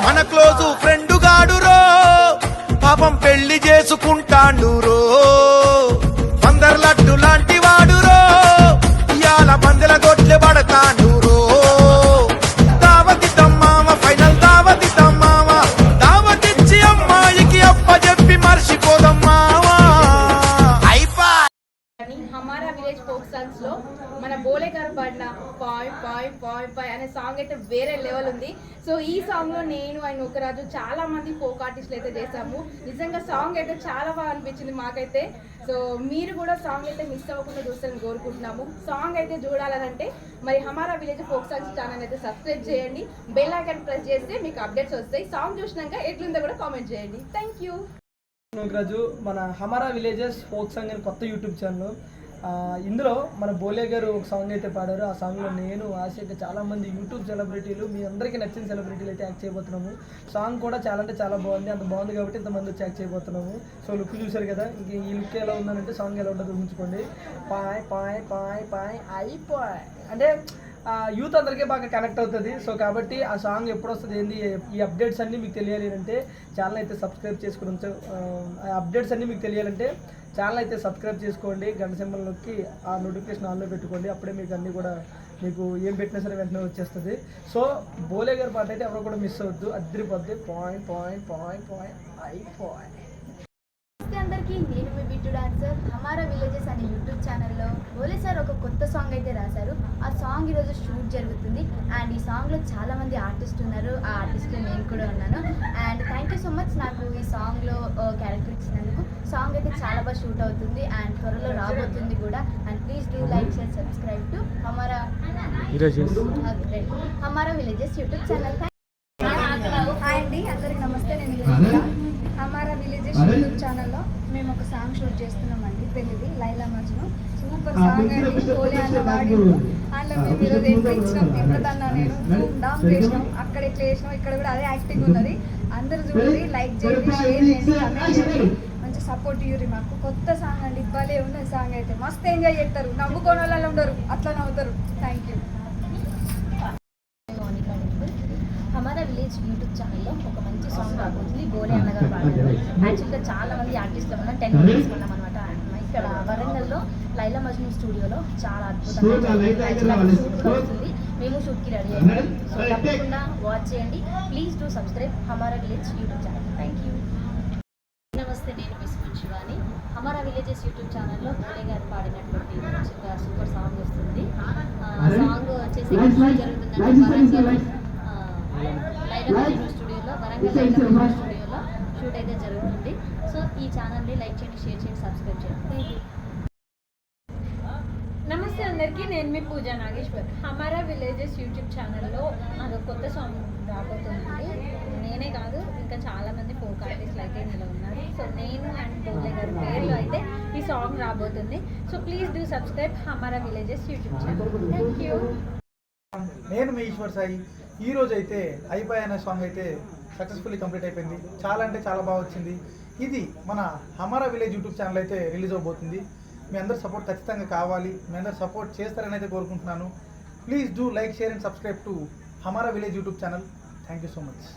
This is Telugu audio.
మన క్లోజు ఫ్రెండ్ గాడురో పాపం పెళ్లి చేసుకుంటాండురో పందర్ లడ్డు లాంటి వాడురో ఇయాల పందెల గొడ్లు పడతాండురో దావతి తమ్మామ ఫైనల్ దావతి తమ్మామ దావతిచ్చి అమ్మాయికి అప్ప చెప్పి మర్చిపోదమ్మావా హమారా విలేజ్ ఫోక్ సాంగ్స్ లో మన బోలే గారు పాడిన పాయ్ పాయ్ పాయ్ పాయ్ అనే సాంగ్ అయితే వేరే లెవెల్ ఉంది. సో ఈ సాంగ్ లో నేను అండ్ ఒకరాజు చాలా మంది ఫోక్ ఆర్టిస్టులు అయితే చేసాము. నిజంగా సాంగ్ అయితే చాలా బాగా అనిపించింది మాకైతే. సో మీరు కూడా సాంగ్ అయితే మిస్ అవ్వకుండా చూస్తారని కోరుకుంటున్నాము. సాంగ్ అయితే చూడాలనంటే మరి హమారా విలేజ్ ఫోక్ సాంగ్స్ ఛానల్ అయితే సబ్స్క్రైబ్ చేయండి, బెల్ ఐకాన్ ప్రెస్ చేస్తే మీకు అప్డేట్స్ వస్తాయి. సాంగ్ చూసినాక ఎట్లుందో కూడా కామెంట్ చేయండి. Thank you. రాజు మన హమారా విలేజెస్ ఫోక్ సాంగ్ అని కొత్త యూట్యూబ్ ఛానల్. ఇందులో మన బోలే గారు ఒక సాంగ్ అయితే పాడారు. ఆ సాంగ్లో నేను ఆశగా చాలామంది యూట్యూబ్ సెలబ్రిటీలు, మీ అందరికీ నచ్చిన సెలబ్రిటీలు అయితే యాక్ట్ చేయబోతున్నాము. సాంగ్ కూడా చాలా అంటే చాలా బాగుంది. అంత బాగుంది కాబట్టి ఇంతమంది వచ్చి యాక్ట్ చేయబోతున్నాము. సో లుక్ చూశారు కదా, ఇంక ఈ లుక్ ఎలా ఉందంటే సాంగ్ ఎలా ఉంటుందో ఊహించుకోండి. పాయ్ పాయ్ పాయ్ పాయ్ అయిపోయ్ అంటే యూత్ అందరికీ బాగా కనెక్ట్ అవుతుంది. సో కాబట్టి ఆ సాంగ్ ఎప్పుడు వస్తుంది ఏంది ఈ అప్డేట్స్ అన్నీ మీకు తెలియాలి అంటే ఛానల్ అయితే సబ్స్క్రైబ్ చేసుకుని ఆ అప్డేట్స్ అన్నీ మీకు తెలియాలంటే ఛానల్ అయితే సబ్స్క్రైబ్ చేసుకోండి, గంట సింబల్ నొక్కి ఆ నోటిఫికేషన్ ఆన్లో పెట్టుకోండి. అప్పుడే మీకు అన్నీ కూడా మీకు ఏం పెట్టినా సరే వెంటనే వచ్చేస్తుంది. సో బోలే గారి పాట అయితే ఎవరు కూడా మిస్ అవ్వద్దు, అద్దరిపోద్ది. పాయింట్ పాయింట్ పాయింట్ పాయింట్ అయిపోయి. అందరికీ నేను మీ బిట్టు డాన్సర్. హమారా విలేజెస్ అనే యూట్యూబ్ ఛానల్లో బోలే సార్ ఒక కొత్త సాంగ్ అయితే రాశారు. ఆ సాంగ్ ఈరోజు షూట్ జరుగుతుంది. అండ్ ఈ సాంగ్లో చాలామంది ఆర్టిస్ట్ ఉన్నారు. ఆ ఆర్టిస్ట్లో నేను కూడా ఉన్నాను. And thank you so much నాకు ఈ సాంగ్లో క్యారెక్టర్ ఇచ్చినందుకు. సాంగ్ అయితే చాలా బాగా షూట్ అవుతుంది అండ్ త్వరలో రాబోతుంది కూడా. And please do like share subscribe to Hamara villages YouTube channel. Hi అండి, అందరికి నమస్తే. నేను హమారా విలేజెస్ యూట్యూబ్ ఛానల్లో మేము ఒక సాంగ్ షూట్ చేస్తున్నామండి. పెళ్ళిది లైలా మజ్ను. సూపర్ సాంగ్ అండి. కోలే అన్న వాడిండు. అందులో మేము ఈరోజు ఎంట్రీ ఇచ్చినాం. తిప్పదన్నా నేను డామ్ చేసినాం. అక్కడ ఎట్లా చేసినాం, ఇక్కడ కూడా అదే యాక్టింగ్ ఉన్నది. అందరూ చూడండి, లైక్ చేయండి, షేర్ చేయండి, కమెంట్ చేయండి. మంచి సపోర్ట్ ఇవ్వరు మాకు. కొత్త సాంగ్ అండి, భలే ఉన్నది సాంగ్ అయితే. మస్తు ఎంజాయ్ చేస్తారు, నవ్వుకోని వాళ్ళు ఉండరు, అట్లా నవ్వుతారు. Thank you. Hamara village YouTube ఛానల్లో ఒక మంచి సాంగ్ రాబోతుంది. బోలే అన్నగారు పాడారు. యాక్చువల్గా చాలా మంది ఆర్టిస్టులు మనం 10 మెంబర్స్ ఉన్నాం అనమాట. ఇక్కడ వరంగల్లో లైలా మజ్ను స్టూడియోలో చాలా అద్భుతంగా షూట్ అవుతుంది. మేము షూట్కి రెడీ అయ్యాము. సో తప్పకుండా వాచ్ చేయండి. Please do subscribe Hamara village YouTube channel. Thank you. నమస్తే, నేను మిస్ శివాని. హమారా విలేజెస్ యూట్యూబ్ ఛానల్లో బోలే గారు పాడినటువంటి మంచిగా సూపర్ సాంగ్ వస్తుంది. సాంగ్ వచ్చేసి జరుగుతుందంటే వరంగల్ లైలా స్టూడియోలో స్టూడియోలో షూట్ అయితే జరుగుతుంది. సో ఈ ఛానల్ని లైక్ చేయండి, షేర్ చేయండి, సబ్స్క్రైబ్ చేయండి. Thank you. నమస్తే అందరికీ, నేను మీ పూజా నాగేశ్వర్. హమారా విలేజెస్ యూట్యూబ్ ఛానల్లో నాకు కొత్త సాంగ్ రాబోతుంది. నేనే కాదు, ఇంకా చాలామంది ఫోక్ ఆర్టిస్టులు అయితే ఇందులో ఉన్నారు. సో నేను అండ్ బోలే గారి పేర్లు అయితే ఈ సాంగ్ రాబోతుంది. So please do subscribe Hamara villages YouTube channel. Thank you. నేను మీ ఈశ్వర్ సాయి. ఈరోజు అయితే అయిపోయి అనే సాంగ్ అయితే సక్సెస్ఫుల్లీ కంప్లీట్ అయిపోయింది. చాలా అంటే చాలా బాగా వచ్చింది. ఇది మన హమారా విలేజ్ యూట్యూబ్ ఛానల్ అయితే రిలీజ్ అవబోతుంది. మీ అందరు సపోర్ట్ ఖచ్చితంగా కావాలి. మీ అందరు సపోర్ట్ చేస్తారని అయితే కోరుకుంటున్నాను. Please do like share and subscribe to Hamara village YouTube channel. Thank you so much.